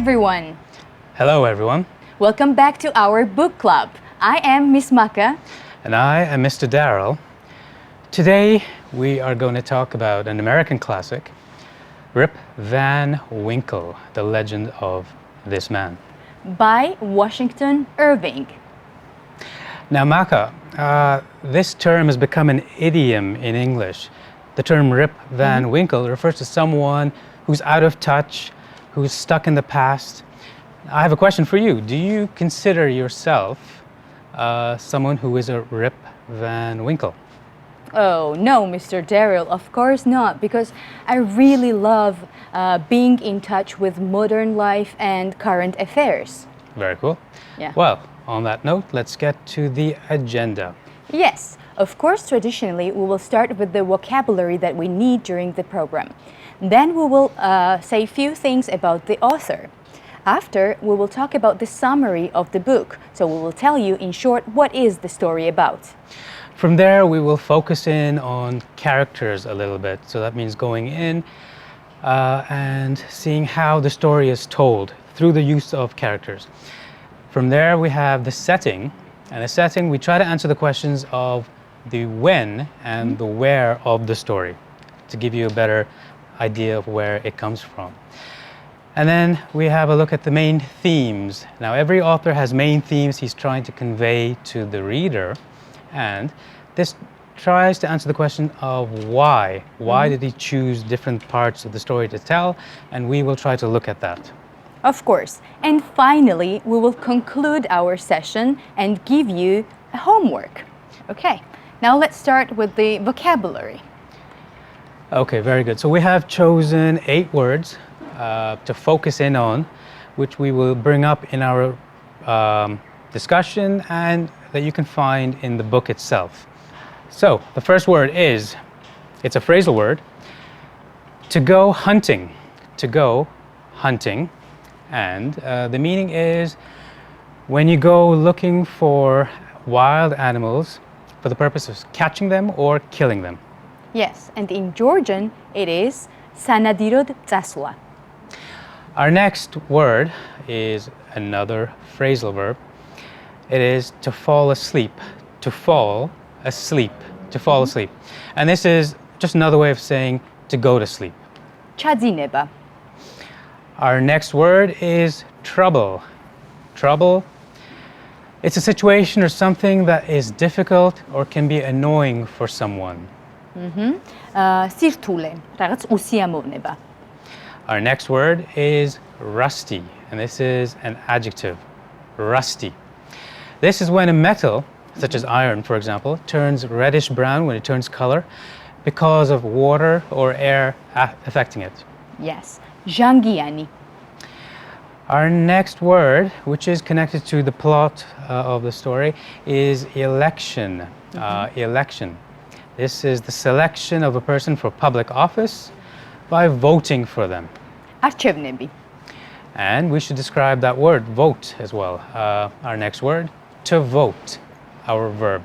everyone. Hello, everyone. Welcome back to our book club. I am Miss Maka. And I am Mr. Darryl. Today, we are going to talk about an American classic, Rip Van Winkle, The Legend of This Man. By Washington Irving. Now, Maka, this term has become an idiom in English. The term Rip Van Winkle refers to someone who's out of touch, who's stuck in the past. I have a question for you. Do you consider yourself someone who is a Rip Van Winkle? Oh, no, Mr. Derill, of course not, because I really love being in touch with modern life and current affairs. Very cool. Yeah. Well, on that note, let's get to the agenda. Yes, of course, traditionally, we will start with the vocabulary that we need during the program. Then we will say a few things about the author. After, we will talk about the summary of the book. So we will tell you in short what is the story about. From there, we will focus in on characters a little bit. So that means going in and seeing how the story is told through the use of characters. From there, we have the setting. And the setting, we try to answer the questions of the when and the where of the story to give you a better idea of where it comes from. And then we have a look at the main themes. Now, every author has main themes he's trying to convey to the reader. And this tries to answer the question of why. Why did he choose different parts of the story to tell? And we will try to look at that. Of course. And finally, we will conclude our session and give you a homework. Okay, now let's start with the vocabulary. Okay, very good. So we have chosen 8 words to focus in on, which we will bring up in our discussion and that you can find in the book itself. So the first word is, it's a phrasal word, to go hunting. To go hunting. And the meaning is when you go looking for wild animals for the purpose of catching them or killing them. Yes, and in Georgian, it is sanadирოდ წასვლა. Our next word is another phrasal verb. It is to fall asleep. To fall asleep. To fall asleep. And this is just another way of saying to go to sleep. ჩაძინება. Our next word is trouble. Trouble. It's a situation or something that is difficult or can be annoying for someone. სირთულე, რაღაც უსიამოვნება. Our next word is rusty, and this is an adjective. Rusty. This is when a metal, such as iron, for example, turns reddish brown when it turns color because of water or air affecting it. Yes, ჟანგიანი. Our next word, which is connected to the plot of the story, is election. Election. This is the selection of a person for public office by voting for them. არჩევნები. And we should describe that word, vote, as well. Our next word, to vote, our verb.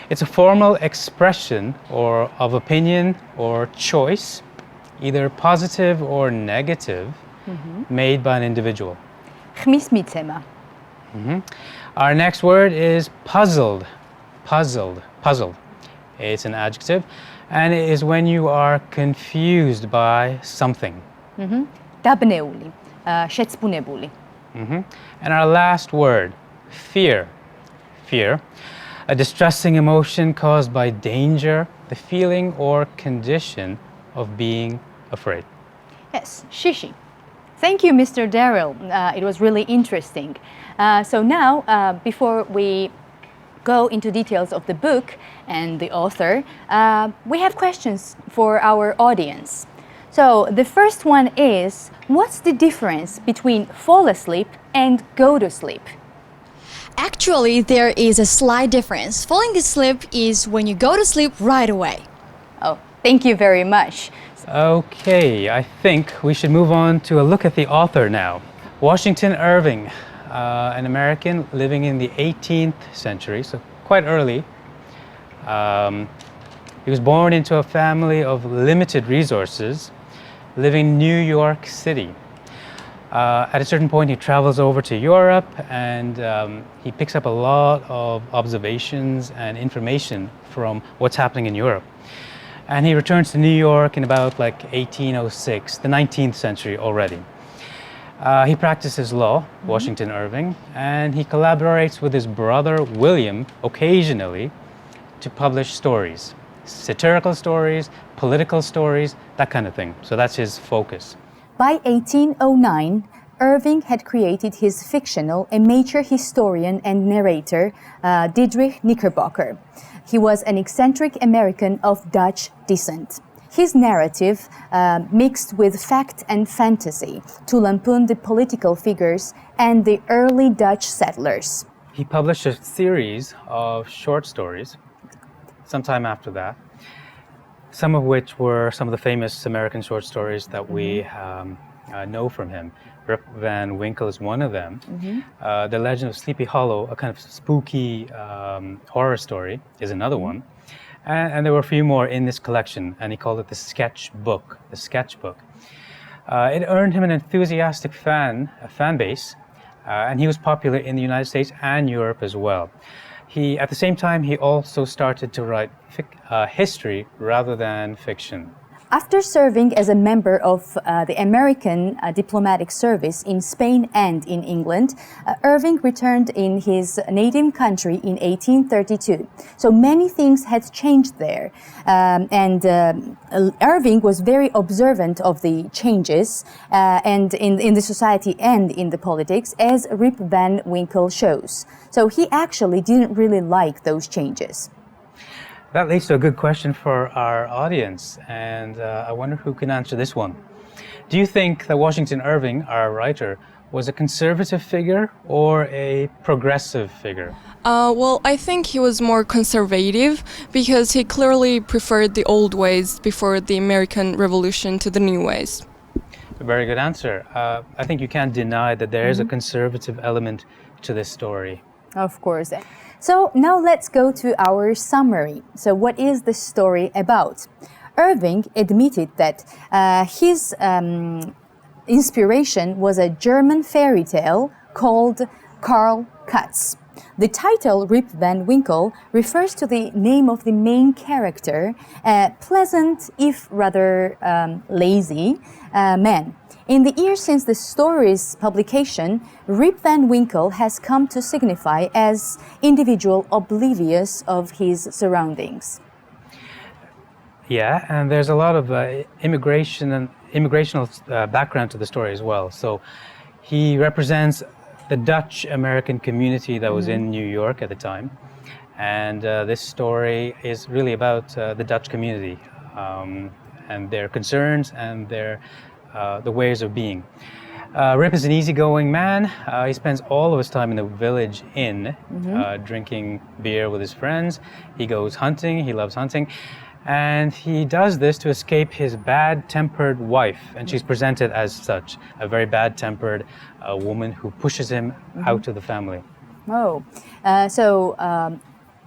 It's a formal expression or of opinion or choice, either positive or negative, made by an individual. ხმის მიცემა. Our next word is puzzled. Puzzled. Puzzled. It's an adjective, and it is when you are confused by something. დაბნეული, შეცბუნებული. And our last word, fear. Fear. A distressing emotion caused by danger, the feeling or condition of being afraid. Yes, shishi. Thank you, Mr. Derill. It was really interesting. So now, before we go into details of the book and the author, we have questions for our audience. So the first one is, what's the difference between fall asleep and go to sleep? Actually, there is a slight difference. Falling asleep is when you go to sleep right away. Oh, thank you very much. Okay, I think we should move on to a look at the author now. Washington Irving, an American living in the 18th century, so quite early. He was born into a family of limited resources, living in New York City. At a certain point, he travels over to Europe and he picks up a lot of observations and information from what's happening in Europe. And he returns to New York in about like 1806, the 19th century already. He practices law, Washington Irving, and he collaborates with his brother William occasionally to publish stories, satirical stories, political stories, that kind of thing. So that's his focus. By 1809, Irving had created his fictional amateur historian and narrator, Diedrich Knickerbocker. He was an eccentric American of Dutch descent. His narrative mixed with fact and fantasy to lampoon the political figures and the early Dutch settlers. He published a series of short stories sometime after that, some of which were some of the famous American short stories that we know from him. Rip Van Winkle is one of them. The Legend of Sleepy Hollow, a kind of spooky horror story, is another one. And there were a few more in this collection, and he called it the sketchbook. It earned him an enthusiastic fan base, and he was popular in the United States and Europe as well. At the same time, he also started to write history rather than fiction. After serving as a member of the American diplomatic service in Spain and in England, Irving returned in his native country in 1832. So many things had changed there. And Irving was very observant of the changes and in the society and in the politics, as Rip Van Winkle shows. So he actually didn't really like those changes. That leads to a good question for our audience, and I wonder who can answer this one. Do you think that Washington Irving, our writer, was a conservative figure or a progressive figure? Well, I think he was more conservative because he clearly preferred the old ways before the American Revolution to the new ways. A very good answer. I think you can't deny that there is a conservative element to this story. Of course. So now let's go to our summary. So what is the story about? Irving admitted that his inspiration was a German fairy tale called Karl Katz. The title Rip Van Winkle refers to the name of the main character, a pleasant, if rather lazy, man. In the years since the story's publication, Rip Van Winkle has come to signify as individual oblivious of his surroundings. Yeah, and there's a lot of immigrational background to the story as well. So he represents the Dutch-American community that was in New York at the time. And this story is really about the Dutch community and their concerns and the ways of being. Rip is an easygoing man. He spends all of his time in the village inn, drinking beer with his friends. He goes hunting, he loves hunting. And he does this to escape his bad-tempered wife. And she's presented as such, a very bad-tempered woman who pushes him out of the family. Oh,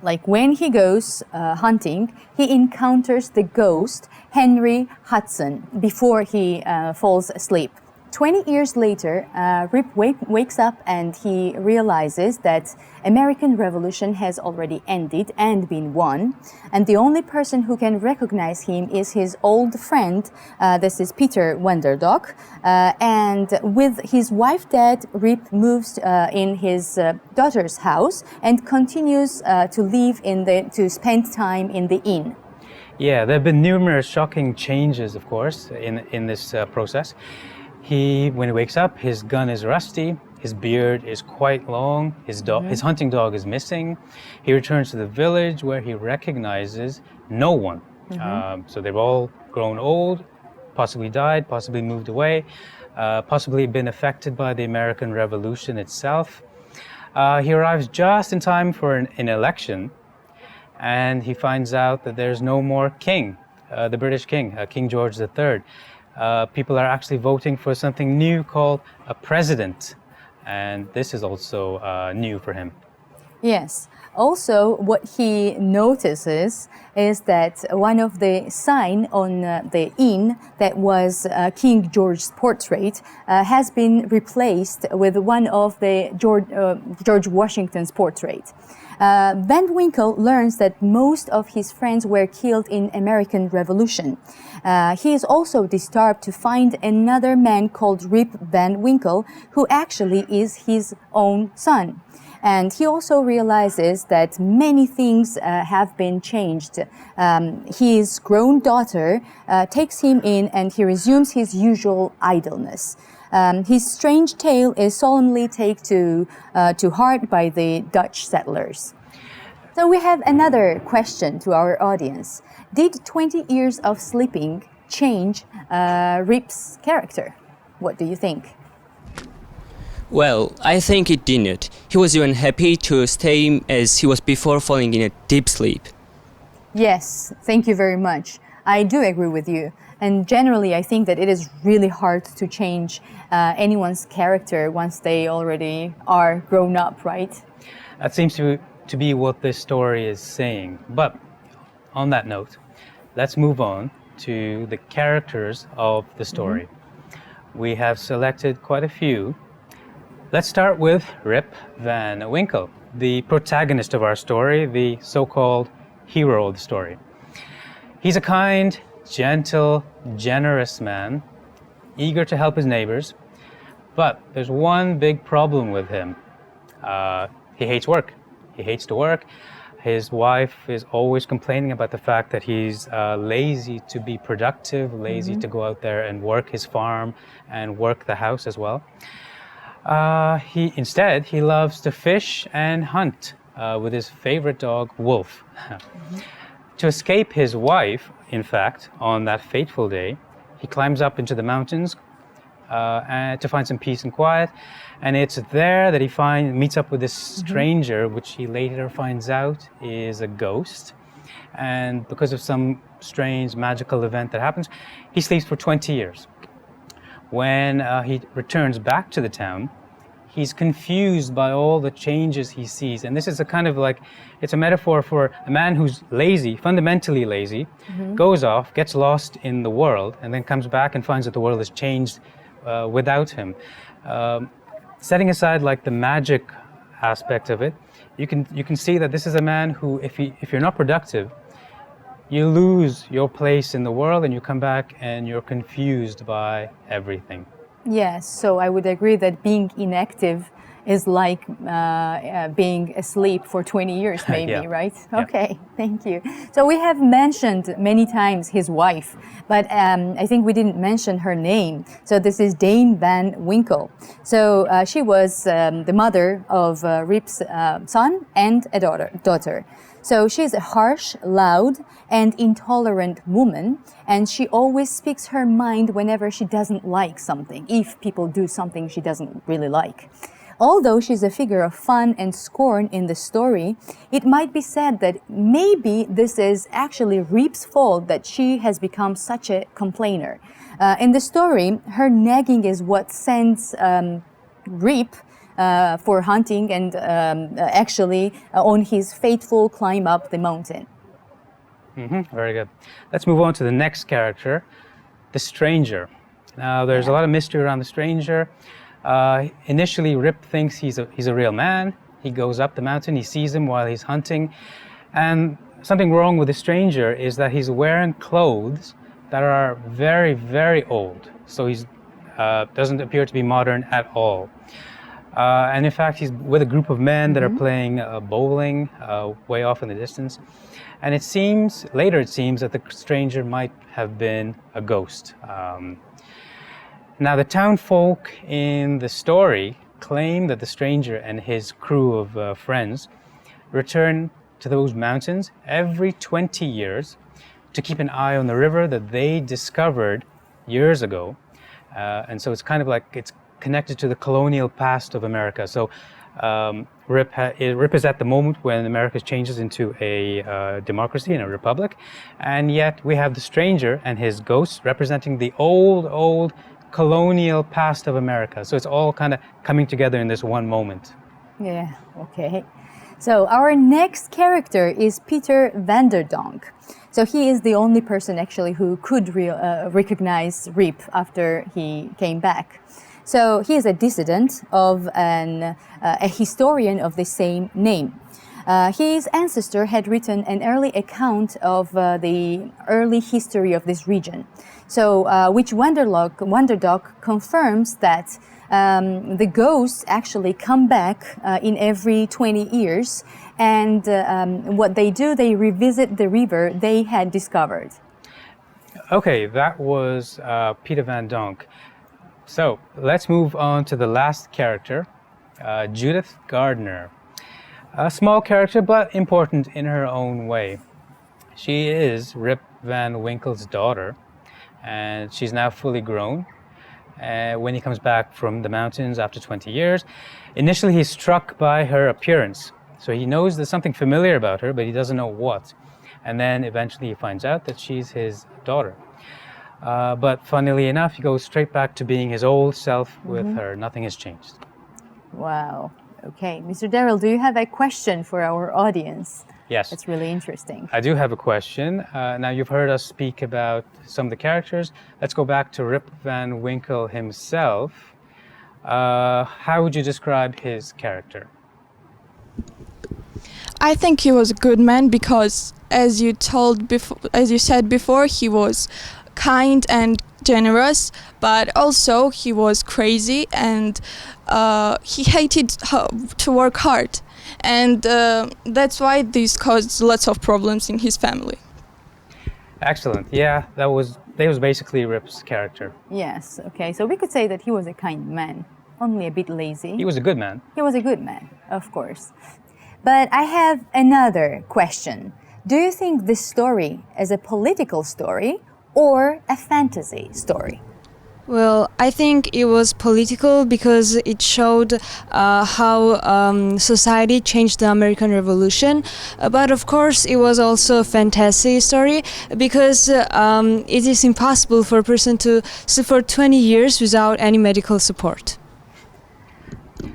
like when he goes hunting, he encounters the ghost, Henry Hudson, before he falls asleep. 20 years later, Rip wakes up and he realizes that American Revolution has already ended and been won. And the only person who can recognize him is his old friend, this is Peter Wenderdok. And with his wife dead, Rip moves in his daughter's house and continues to spend time in the inn. Yeah, there have been numerous shocking changes, of course, in this process. When he wakes up, his gun is rusty, his beard is quite long, his hunting dog is missing. He returns to the village where he recognizes no one. So they've all grown old, possibly died, possibly moved away, possibly been affected by the American Revolution itself. He arrives just in time for an election, and he finds out that there's no more king, the British king, King George III. People are actually voting for something new called a president, and this is also new for him. Yes. Also, what he notices is that one of the sign on the inn that was King George's portrait has been replaced with one of the George Washington's portrait. Van Winkle learns that most of his friends were killed in American Revolution. He is also disturbed to find another man called Rip Van Winkle, who actually is his own son. And he also realizes that many things have been changed. His grown daughter takes him in and he resumes his usual idleness. His strange tale is solemnly taken to heart by the Dutch settlers. So we have another question to our audience. Did 20 years of sleeping change Rip's character? What do you think? Well, I think it didn't. He was even happy to stay as he was before falling in a deep sleep. Yes, thank you very much. I do agree with you. And generally, I think that it is really hard to change anyone's character once they already are grown up, right? That seems to be what this story is saying. But on that note, let's move on to the characters of the story. We have selected quite a few. Let's start with Rip Van Winkle, the protagonist of our story, the so-called hero of the story. He's a kind, gentle, generous man, eager to help his neighbors, but there's one big problem with him. He hates work. He hates to work. His wife is always complaining about the fact that he's lazy to be productive, lazy to go out there and work his farm and work the house as well. Instead, he loves to fish and hunt with his favorite dog, Wolf. To escape his wife, in fact, on that fateful day, he climbs up into the mountains to find some peace and quiet. And it's there that he meets up with this stranger, which he later finds out is a ghost. And because of some strange magical event that happens, he sleeps for 20 years. When he returns back to the town, he's confused by all the changes he sees. And this is a kind of like, it's a metaphor for a man who's lazy, fundamentally lazy, goes off, gets lost in the world, and then comes back and finds that the world has changed without him. Setting aside like the magic aspect of it, you can see that this is a man who, if you're not productive, you lose your place in the world and you come back and you're confused by everything. Yes, so I would agree that being inactive is like being asleep for 20 years maybe, Yeah. right? Yeah. Okay, thank you. So we have mentioned many times his wife, but I think we didn't mention her name. So this is Dame Van Winkle. So she was the mother of Rip's son and a daughter. So she's a harsh, loud, and intolerant woman, and she always speaks her mind whenever she doesn't like something, if people do something she doesn't really like. Although she's a figure of fun and scorn in the story, it might be said that maybe this is actually Rip's fault that she has become such a complainer. In the story, her nagging is what sends Rip for hunting and actually on his fateful climb up the mountain. Very good. Let's move on to the next character, the stranger. Now, there's a lot of mystery around the stranger. Initially, Rip thinks he's a real man. He goes up the mountain, he sees him while he's hunting. And something wrong with the stranger is that he's wearing clothes that are very, very old. So he doesn't appear to be modern at all. And in fact, he's with a group of men that are playing bowling way off in the distance. And later it seems that the stranger might have been a ghost. Now, the town folk in the story claim that the stranger and his crew of friends return to those mountains every 20 years to keep an eye on the river that they discovered years ago. And so it's kind of like it's connected to the colonial past of America. So Rip is at the moment when America changes into a democracy and a republic. And yet we have the stranger and his ghosts representing the old colonial past of America. So it's all kind of coming together in this one moment. Yeah, okay. So our next character is Peter van der Donk. So he is the only person actually who could recognize Rip after he came back. So he is a descendant of a historian of the same name. His ancestor had written an early account of the early history of this region. So which Wonderdog confirms that the ghosts actually come back in every 20 years, and what they do, they revisit the river they had discovered. Okay, that was Peter van Donk. So let's move on to the last character, Judith Gardner. A small character, but important in her own way. She is Rip Van Winkle's daughter, and she's now fully grown. When he comes back from the mountains after 20 years, initially he's struck by her appearance. So he knows there's something familiar about her, but he doesn't know what. And then eventually he finds out that she's his daughter. But funnily enough, he goes straight back to being his old self with her. Nothing has changed. Wow. Okay. Mr. Derill, do you have a question for our audience? Yes. It's really interesting. I do have a question. Now you've heard us speak about some of the characters. Let's go back to Rip Van Winkle himself. How would you describe his character? I think he was a good man because, as you said before, he was kind and generous, but also he was crazy and he hated to work hard. And that's why this caused lots of problems in his family. Excellent. Yeah, that was basically Rip's character. Yes. Okay. So we could say that he was a kind man, only a bit lazy. He was a good man. He was a good man, of course. But I have another question. Do you think this story is a political story or a fantasy story? Well, I think it was political because it showed how society changed the American Revolution. But of course, it was also a fantasy story because it is impossible for a person to suffer 20 years without any medical support.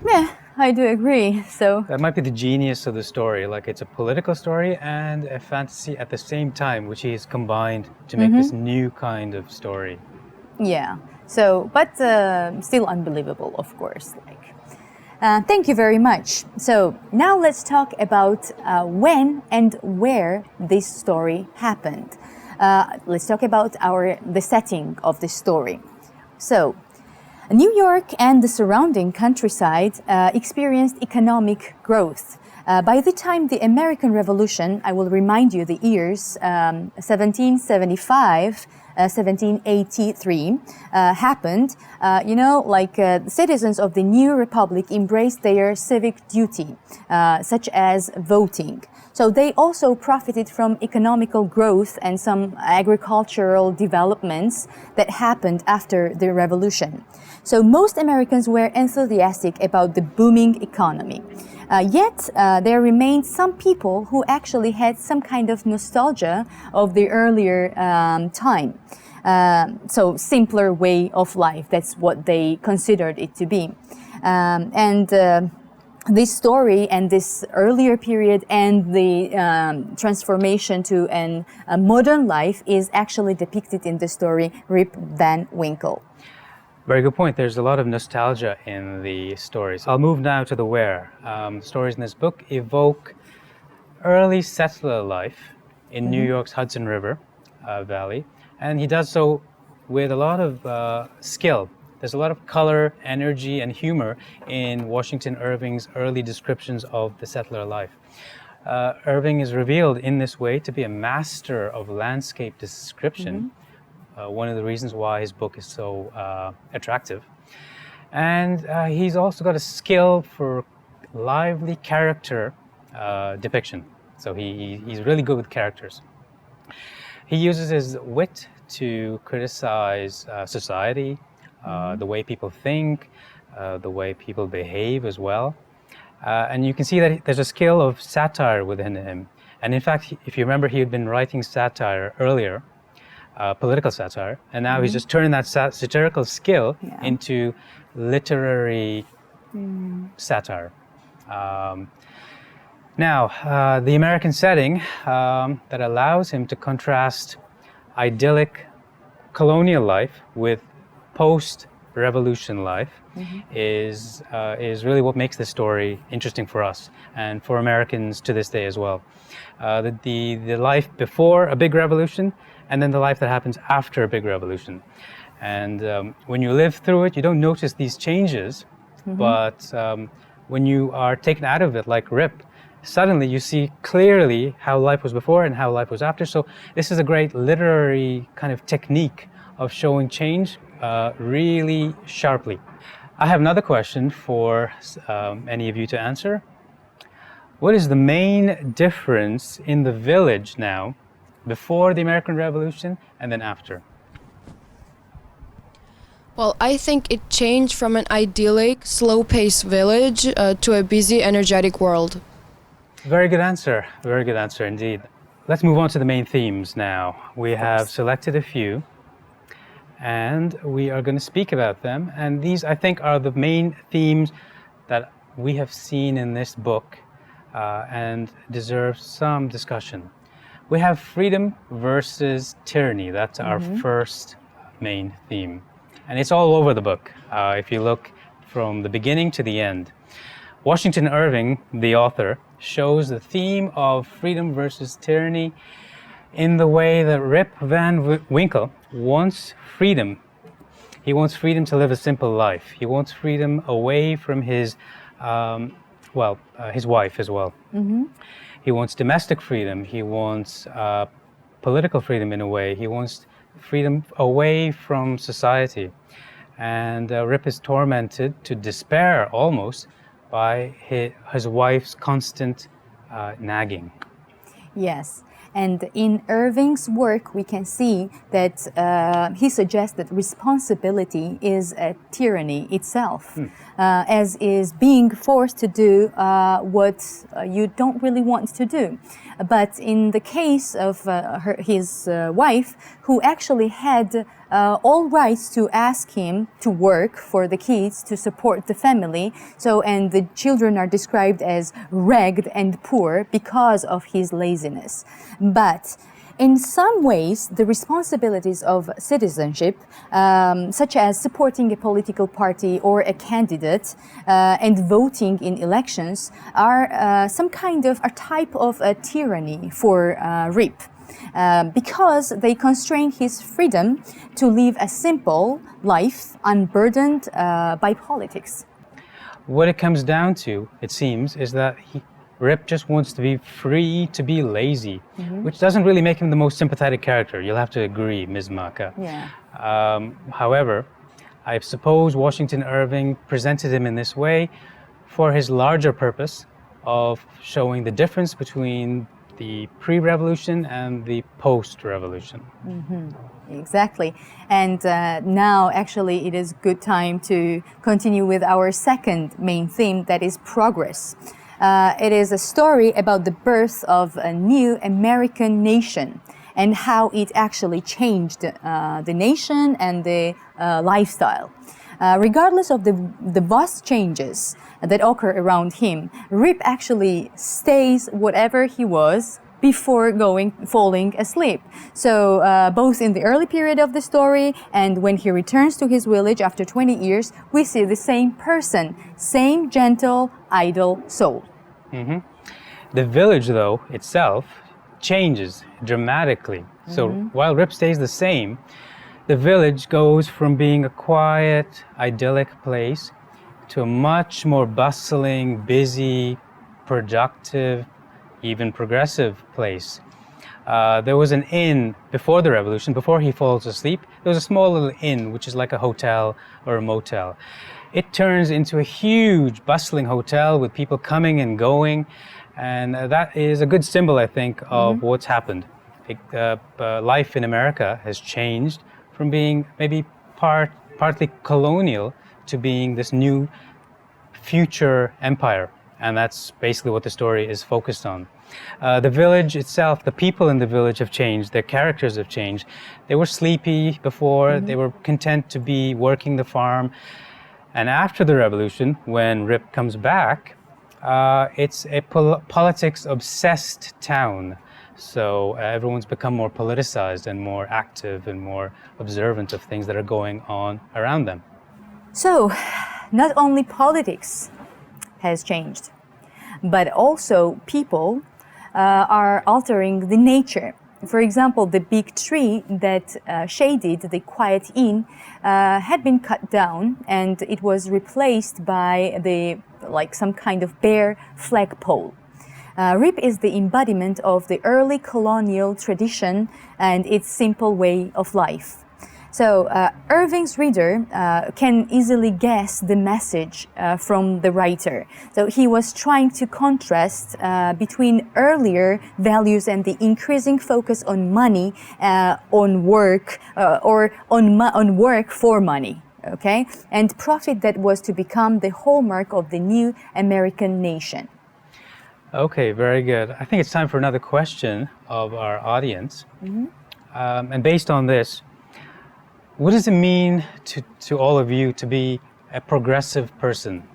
Yeah, I do agree. So That might be the genius of the story. Like, it's a political story and a fantasy at the same time, which he's combined to make this new kind of story. yeah. So, but still unbelievable, of course. Thank you very much. So now let's talk about when and where this story happened. Let's talk about the setting of the story. So, New York and the surrounding countryside experienced economic growth. By the time the American Revolution, I will remind you the years 1775, 1783 happened, citizens of the new republic embraced their civic duty, such as voting. So they also profited from economical growth and some agricultural developments that happened after the revolution. So most Americans were enthusiastic about the booming economy. Yet there remained some people who actually had some kind of nostalgia of the earlier time. So simpler way of life, that's what they considered it to be. This story and this earlier period and the transformation to a modern life is actually depicted in the story Rip Van Winkle. Very good point. There's a lot of nostalgia in the stories. I'll move now to the where. Stories in this book evoke early settler life in New York's Hudson River Valley. And he does so with a lot of skill. There's a lot of color, energy, and humor in Washington Irving's early descriptions of the settler life. Irving is revealed in this way to be a master of landscape description. One of the reasons why his book is so attractive. And he's also got a skill for lively character depiction. So he's really good with characters. He uses his wit to criticize society, the way people think, the way people behave as well. And you can see that there's a skill of satire within him. And in fact, if you remember, he had been writing satire earlier, political satire, and now he's just turning that satirical skill into literary satire. Now, the American setting that allows him to contrast idyllic colonial life with post-revolution life is really what makes this story interesting for us and for Americans to this day as well. The life before a big revolution and then the life that happens after a big revolution. And when you live through it, you don't notice these changes, but when you are taken out of it, like Rip, suddenly you see clearly how life was before and how life was after. So this is a great literary kind of technique of showing change really sharply. I have another question for any of you to answer. What is the main difference in the village now, before the American Revolution and then after? Well, I think it changed from an idyllic, slow-paced village to a busy, energetic world. Very good answer indeed. Let's move on to the main themes now. We have selected a few and we are going to speak about them. And these, I think, are the main themes that we have seen in this book and deserve some discussion. We have freedom versus tyranny. That's our first main theme. And it's all over the book, if you look from the beginning to the end. Washington Irving, the author, shows the theme of freedom versus tyranny in the way that Rip Van Winkle wants freedom. He wants freedom to live a simple life. He wants freedom away from his wife as well. He wants domestic freedom. He wants political freedom in a way. He wants freedom away from society. And Rip is tormented to despair almost by his wife's constant nagging. Yes. And in Irving's work, we can see that he suggests that responsibility is a tyranny itself, as is being forced to do what you don't really want to do. But in the case of his wife, who actually had all rights to ask him to work for the kids, to support the family, and the children are described as ragged and poor because of his laziness. But in some ways, the responsibilities of citizenship, such as supporting a political party or a candidate and voting in elections, are some kind of a type of a tyranny for Rip. Because they constrain his freedom to live a simple life unburdened by politics. What it comes down to, it seems, is that Rip just wants to be free to be lazy, which doesn't really make him the most sympathetic character. You'll have to agree, Ms. Maka. Yeah. However, I suppose Washington Irving presented him in this way for his larger purpose of showing the difference between the pre-revolution and the post-revolution. Exactly. And now actually it is good time to continue with our second main theme, that is progress. It is a story about the birth of a new American nation and how it actually changed the nation and the lifestyle. Regardless of the vast changes that occur around him, Rip actually stays whatever he was before falling asleep. So both in the early period of the story and when he returns to his village after 20 years, we see the same person, same gentle, idle soul. The village, though, itself changes dramatically. So while Rip stays the same, the village goes from being a quiet, idyllic place to a much more bustling, busy, productive, even progressive place. There was an inn before the revolution, before he falls asleep. There was a small little inn, which is like a hotel or a motel. It turns into a huge, bustling hotel with people coming and going. And that is a good symbol, I think, of what's happened. Life in America has changed from being maybe partly colonial to being this new future empire. And that's basically what the story is focused on. The village itself, the people in the village have changed, their characters have changed. They were sleepy before, they were content to be working the farm. And after the revolution, when Rip comes back, It's a politics-obsessed town. So everyone's become more politicized and more active and more observant of things that are going on around them. So, not only politics has changed, but also people are altering the nature. For example, the big tree that shaded the quiet inn had been cut down, and it was replaced by some kind of bare flagpole. RIP is the embodiment of the early colonial tradition and its simple way of life. So Irving's reader can easily guess the message from the writer. So he was trying to contrast between earlier values and the increasing focus on money, on work, or on work for money. Okay, and profit that was to become the hallmark of the new American nation. Okay, very good. I think it's time for another question of our audience. And based on this, what does it mean to all of you to be a progressive person?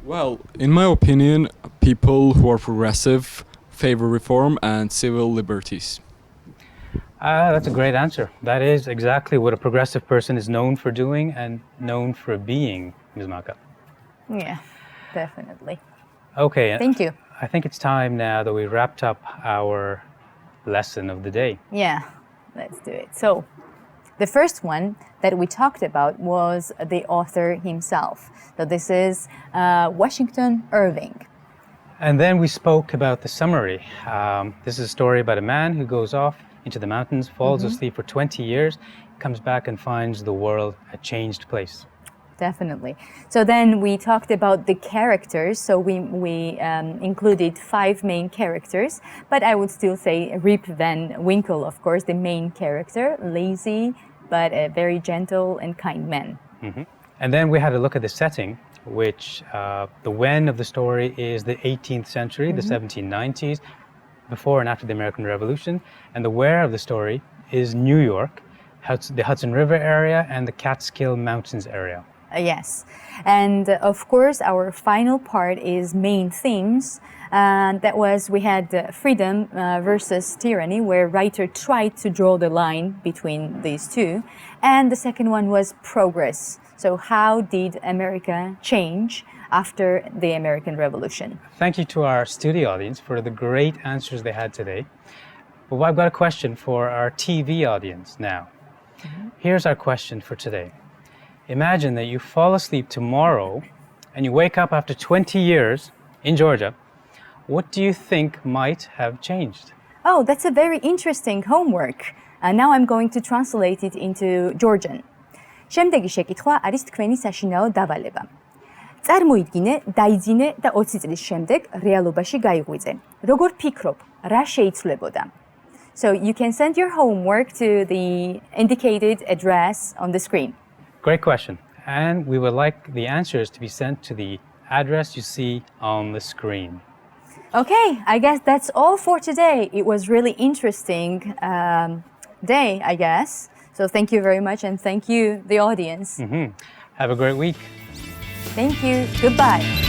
Well, in my opinion, people who are progressive favor reform and civil liberties. That's a great answer. That is exactly what a progressive person is known for doing and known for being, Ms. Maka. Yeah, definitely. Okay. Thank you. I think it's time now that we wrapped up our lesson of the day. Yeah, let's do it. So, the first one that we talked about was the author himself. So this is Washington Irving. And then we spoke about the summary. This is a story about a man who goes off into the mountains, falls asleep for 20 years, comes back and finds the world a changed place. Definitely. So then we talked about the characters. So we included 5 main characters, but I would still say Rip Van Winkle, of course, the main character, lazy, but a very gentle and kind man. And then we had a look at the setting, which the when of the story is the 18th century, the 1790s, before and after the American Revolution. And the where of the story is New York, the Hudson River area and the Catskill Mountains area. Yes, and of course our final part is main themes. That was, we had freedom versus tyranny, where writer tried to draw the line between these two. And the second one was progress. So how did America change after the American Revolution? Thank you to our studio audience for the great answers they had today. But I've got a question for our TV audience now. Here's our question for today. Imagine that you fall asleep tomorrow and you wake up after 20 years in Georgia. What do you think might have changed? Oh, that's a very interesting homework. Now I'm going to translate it into Georgian. შემდეგი შეკითხვა არის თქვენი საშინაო დავალება. წარმოიდგინე, დაიძინე და 20 წლის შემდეგ რეალობაში გაიღვიძე. როგორ ფიქრობ, რა შეიცვლებოდა? So you can send your homework to the indicated address on the screen. Great question. And we would like the answers to be sent to the address you see on the screen. Okay, I guess that's all for today. It was really interesting day, I guess. So thank you very much, and thank you, the audience. Have a great week. Thank you. Goodbye.